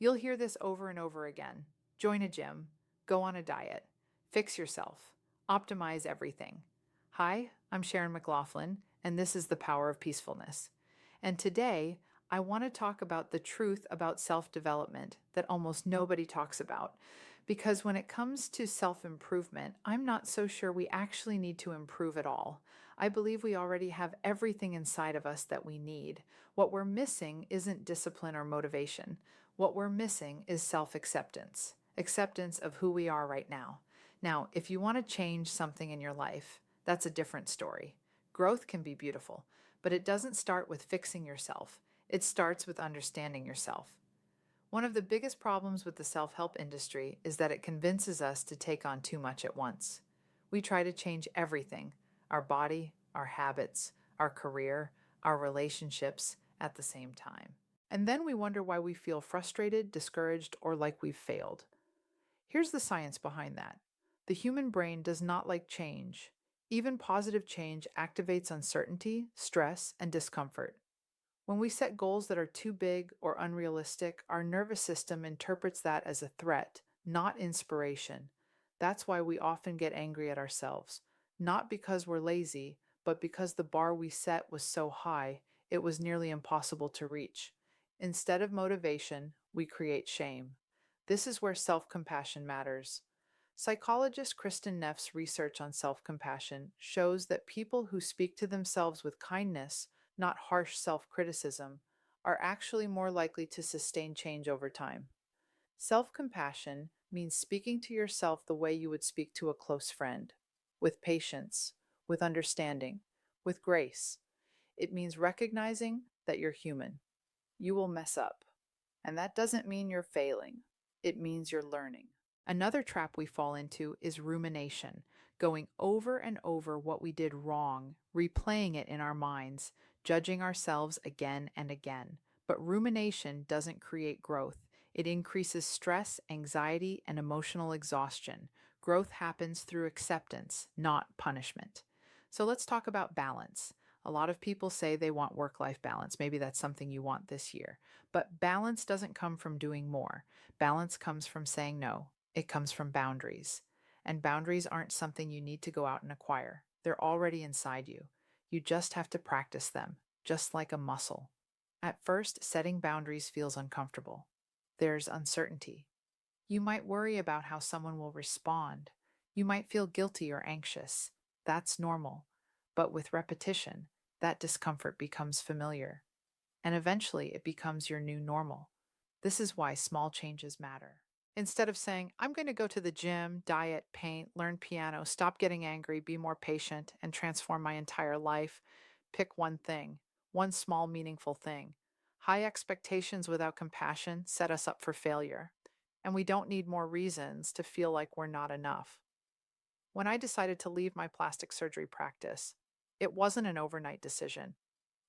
You'll hear this over and over again. Join a gym, go on a diet, fix yourself, optimize everything. Hi, I'm Sharon McLaughlin, and this is The Power of Peacefulness. And today, I want to talk about the truth about self development that almost nobody talks about. Because when it comes to self improvement, I'm not so sure we actually need to improve at all. I believe we already have everything inside of us that we need. What we're missing isn't discipline or motivation. What we're missing is self acceptance, acceptance of who we are right now. Now, if you want to change something in your life, that's a different story. Growth can be beautiful, but it doesn't start with fixing yourself. It starts with understanding yourself. One of the biggest problems with the self help industry is that it convinces us to take on too much at once. We try to change everything: our body, our habits, our career, our relationships at the same time. And then we wonder why we feel frustrated, discouraged, or like we've failed. Here's the science behind that: the human brain does not like change. Even positive change activates uncertainty, stress, and discomfort. When we set goals that are too big or unrealistic, our nervous system interprets that as a threat, not inspiration. That's why we often get angry at ourselves, not because we're lazy, but because the bar we set was so high, it was nearly impossible to reach. Instead of motivation, we create shame. This is where self compassion matters. Psychologist Kristen Neff's research on self compassion shows that people who speak to themselves with kindness, not harsh self criticism, are actually more likely to sustain change over time. Self compassion means speaking to yourself the way you would speak to a close friend, with patience, with understanding, with grace. It means recognizing that you're human. You will mess up. And that doesn't mean you're failing, it means you're learning. Another trap we fall into is rumination, going over and over what we did wrong, replaying it in our minds, judging ourselves again and again. But rumination doesn't create growth. It increases stress, anxiety, and emotional exhaustion. Growth happens through acceptance, not punishment. So let's talk about balance. A lot of people say they want work life balance. Maybe that's something you want this year. But balance doesn't come from doing more. Balance comes from saying no. It comes from boundaries. And boundaries aren't something you need to go out and acquire. They're already inside you. You just have to practice them, just like a muscle. At first, setting boundaries feels uncomfortable. There's uncertainty. You might worry about how someone will respond. You might feel guilty or anxious. That's normal. But with repetition, that discomfort becomes familiar. And eventually, it becomes your new normal. This is why small changes matter. Instead of saying, I'm going to go to the gym, diet, paint, learn piano, stop getting angry, be more patient, and transform my entire life, pick one thing, one small, meaningful thing. High expectations without compassion set us up for failure. And we don't need more reasons to feel like we're not enough. When I decided to leave my plastic surgery practice, it wasn't an overnight decision.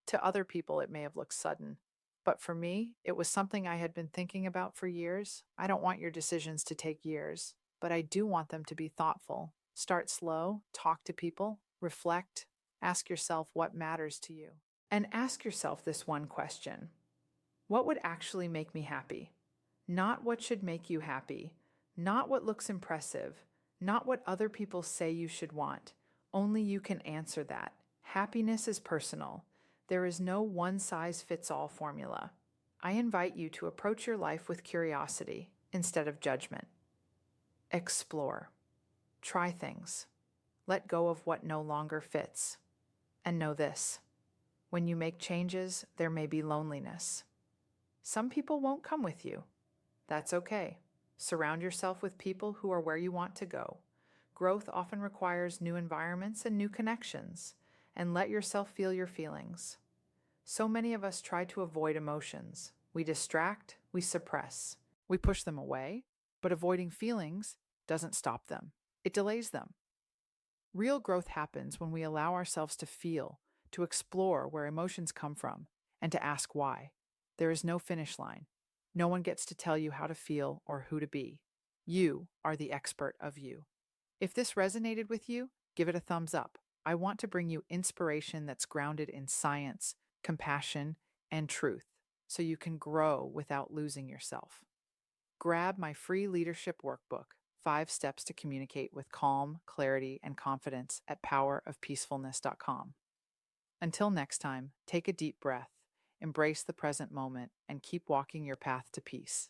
To other people, it may have looked sudden. But for me, it was something I had been thinking about for years. I don't want your decisions to take years, but I do want them to be thoughtful. Start slow, talk to people, reflect, ask yourself what matters to you. And ask yourself this one question: what would actually make me happy? Not what should make you happy, not what looks impressive, not what other people say you should want. Only you can answer that. Happiness is personal. There is no one-size-fits-all formula. I invite you to approach your life with curiosity instead of judgment. Explore. Try things. Let go of what no longer fits. And know this: when you make changes, there may be loneliness. Some people won't come with you. That's okay. Surround yourself with people who are where you want to go. Growth often requires new environments and new connections. And let yourself feel your feelings. So many of us try to avoid emotions. We distract, we suppress, we push them away, but avoiding feelings doesn't stop them. It delays them. Real growth happens when we allow ourselves to feel, to explore where emotions come from, and to ask why. There is no finish line. No one gets to tell you how to feel or who to be. You are the expert of you. If this resonated with you, give it a thumbs up. I want to bring you inspiration that's grounded in science, compassion, and truth, so you can grow without losing yourself. Grab my free leadership workbook, 5 Steps to Communicate with Calm, Clarity, and Confidence at powerofpeacefulness.com. Until next time, take a deep breath, embrace the present moment, and keep walking your path to peace.